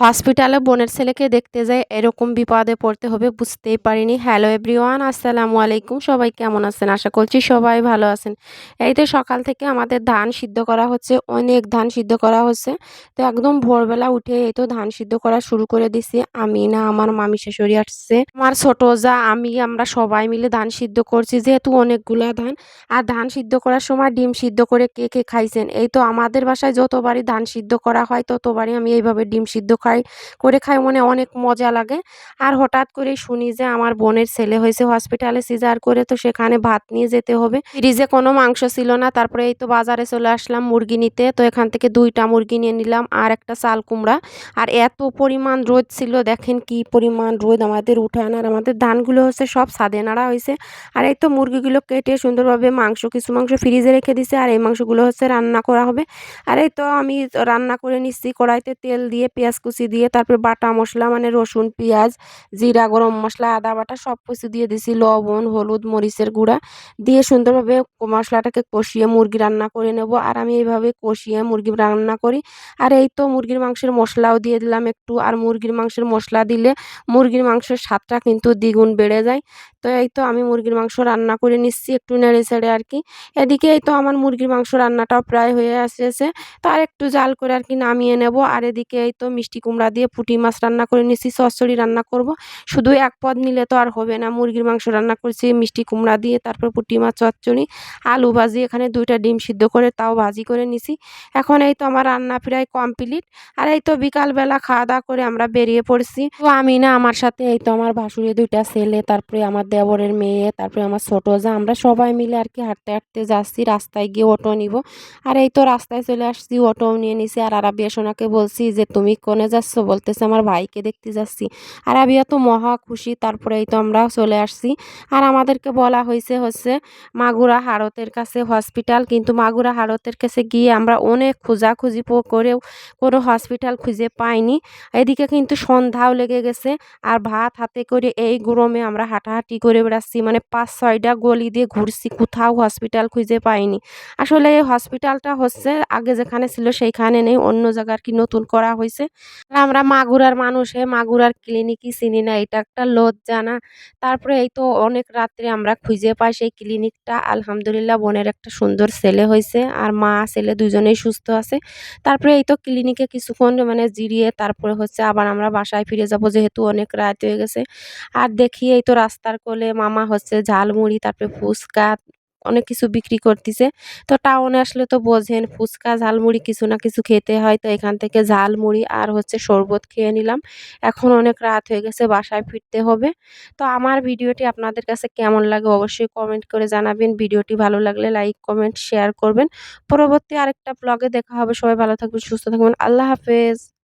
হসপিটালে বোনের ছেলেকে দেখতে যাই এরকম বিপদে পড়তে হবে বুঝতেই পারিনি। হ্যালো এভরিওয়ান, আসসালামু আলাইকুম। সবাই কেমন আছেন? আশা করছি সবাই ভালো আছেন। এই তো সকাল থেকে আমাদের ধান সিদ্ধ করা হচ্ছে, অনেক ধান সিদ্ধ করা হচ্ছে। তো একদম ভোরবেলা উঠে এই তো ধান সিদ্ধ করা শুরু করে দিছি। আমি না, আমার মামি শাশুড়ি আসছে, আমার ছোট যা, আমরা সবাই মিলে ধান সিদ্ধ করছি, যেহেতু অনেকগুলা ধান। আর ধান সিদ্ধ করার সময় ডিম সিদ্ধ করে কে কে খাইছেন? এই তো আমাদের বাসায় যতবারই ধান সিদ্ধ করা হয় ততবারই আমি এইভাবে ডিম সিদ্ধ খাই, মানে অনেক মজা লাগে। আর হঠাৎ করেই শুনি যে আমার বোনের ছেলে হয়েছে হসপিটালে সিজার করে, তো সেখানে ভাত নিয়ে যেতে হবে। ফ্রিজে কোনো মাংস ছিল না, তারপরে এই তো বাজারে চলে আসলাম মুরগি নিতে। তো এখান থেকে 2টা মুরগি নিয়ে নিলাম আর একটা চাল কুমড়া। আর এত পরিমাণ রোদ ছিল, দেখেন কি পরিমাণ রোদ আমাদের উঠান। আর আমাদের ধানগুলো হচ্ছে সব ছাদে নাড়া হয়েছে। আর এই তো মুরগিগুলো কেটে সুন্দরভাবে কিছু মাংস ফ্রিজে রেখে দিছে, আর এই মাংসগুলো হচ্ছে রান্না করা হবে। আর এই তো আমি রান্না করে নিচ্ছি, কড়াইতে তেল দিয়ে পেঁয়াজ কুচি দিয়ে, তারপরে বাটা মশলা মানে রসুন, পেঁয়াজ, জিরা, গরম মশলা, আদা বাটা সব কিছু দিয়ে দিছি, লবণ, হলুদ, মরিচের গুঁড়া দিয়ে সুন্দরভাবে মশলাটাকে কষিয়ে মুরগি রান্না করে নেব। আর আমি এইভাবে কষিয়ে মুরগি রান্না করি। আর এই তো মুরগির মাংসের মশলাও দিয়ে দিলাম একটু। আর মুরগির মাংসের মশলা দিলে মুরগির মাংসের স্বাদটা কিন্তু দ্বিগুণ বেড়ে যায়। তো এই তো আমি মুরগির মাংস রান্না করে নিচ্ছি একটু নেড়ে ছেড়ে আর কি। এদিকে এই তো আমার মুরগির মাংস রান্নাটাও প্রায় হয়ে আসছে। তো আরেকটু জাল করে আর কি নামিয়ে নেব। আর এদিকে এই তো মিষ্টি কুমড়া দিয়ে পুঁটি মাছ রান্না করে নিচ্ছি, চচ্চড়ি রান্না করব। শুধু এক পদ নিলে তো আর হবে না, মুরগির মাংস রান্না করছি মিষ্টি কুমড়া দিয়ে, তারপর পুঁটি মাছ চচ্চড়ি, আলু ভাজি, এখানে 2টা ডিম সিদ্ধ করে তাও ভাজি করে নিছি। এখন এই তো আমার রান্না প্রায় কমপ্লিট। আর এই তো বিকালবেলা খাওয়া দাওয়া করে আমরা বেরিয়ে পড়ছি। তো আমি না, আমার সাথে এই তো আমার ভাসুরের 2টা ছেলে, তারপরে আমার দেবরের মেয়ে, তারপরে আমার ছোট যা, আমরা সবাই মিলে আর কি হাঁটতে হাঁটতে যাচ্ছি। রাস্তায় গিয়ে অটো নিব। আর এই তো রাস্তায় চলে আসছি, অটোও নিয়ে নিছি। আর আরাবিয়া সোনাকে বলছি যে তুমি কোনে যাচ্ছ? বলতেছে আমার ভাইকে দেখতে যাচ্ছি। আরাবিয়া তো মহা খুশি। তারপরে এই তো আমরা চলে আসছি। আর আমাদেরকে বলা হচ্ছে মাগুরা হাড়তের কাছে হসপিটাল, কিন্তু মাগুরা হাড়তের কাছে গিয়ে আমরা অনেক খোঁজাখুঁজি করেও কোনো হসপিটাল খুঁজে পাইনি। এদিকে কিন্তু সন্ধ্যাও লেগে গেছে। আর ভাত হাতে করে এই গরমে আমরা হাঁটাহাঁটি করে বেড়াচ্ছি, মানে 5-6টা গলি দিয়ে ঘুরছি, কোথাও হসপিটাল খুঁজে পাইনি। আসলে এই হসপিটালটা হচ্ছে আগে যেখানে ছিল সেইখানে নেই, অন্য জায়গা আর কি নতুন করা হয়েছে। আর আমরা মাগুরার মানুষ হয়ে মাগুরার ক্লিনিকই চিনি না, এটা একটা লজ্জা না? তারপরে এই তো অনেক রাত্রে আমরা খুঁজে পাই সেই ক্লিনিকটা। আলহামদুলিল্লাহ বোনের একটা সুন্দর ছেলে হয়েছে, আর মা ছেলে দুজনেই সুস্থ আছে। তারপরে এই তো ক্লিনিকে কিছুক্ষণ মানে জিরিয়ে তারপরে হচ্ছে আবার আমরা বাসায় ফিরে যাব, যেহেতু অনেক রাত হয়ে গেছে। আর দেখি এই তো রাস্তার কোলে মামা হচ্ছে ঝালমুড়ি, তারপরে ফুচকা, অনেক কিছু বিক্রি করতেছে। তো টাউনে আসলে তো বোঝেন, ফুচকা ঝালমুড়ি কিছু না কিছু খেতে হয়। তো এখান থেকে ঝালমুড়ি আর হচ্ছে শরবত খেয়ে নিলাম। এখন অনেক রাত হয়ে গেছে, বাসায় ফিরতে হবে। তো আমার ভিডিওটি আপনাদের কাছে কেমন লাগে অবশ্যই কমেন্ট করে জানাবেন। ভিডিওটি ভালো লাগলে লাইক, কমেন্ট, শেয়ার করবেন। পরবর্তী আরেকটা ব্লগে দেখা হবে। সবাই ভালো থাকবেন, সুস্থ থাকবেন। আল্লাহ হাফেজ।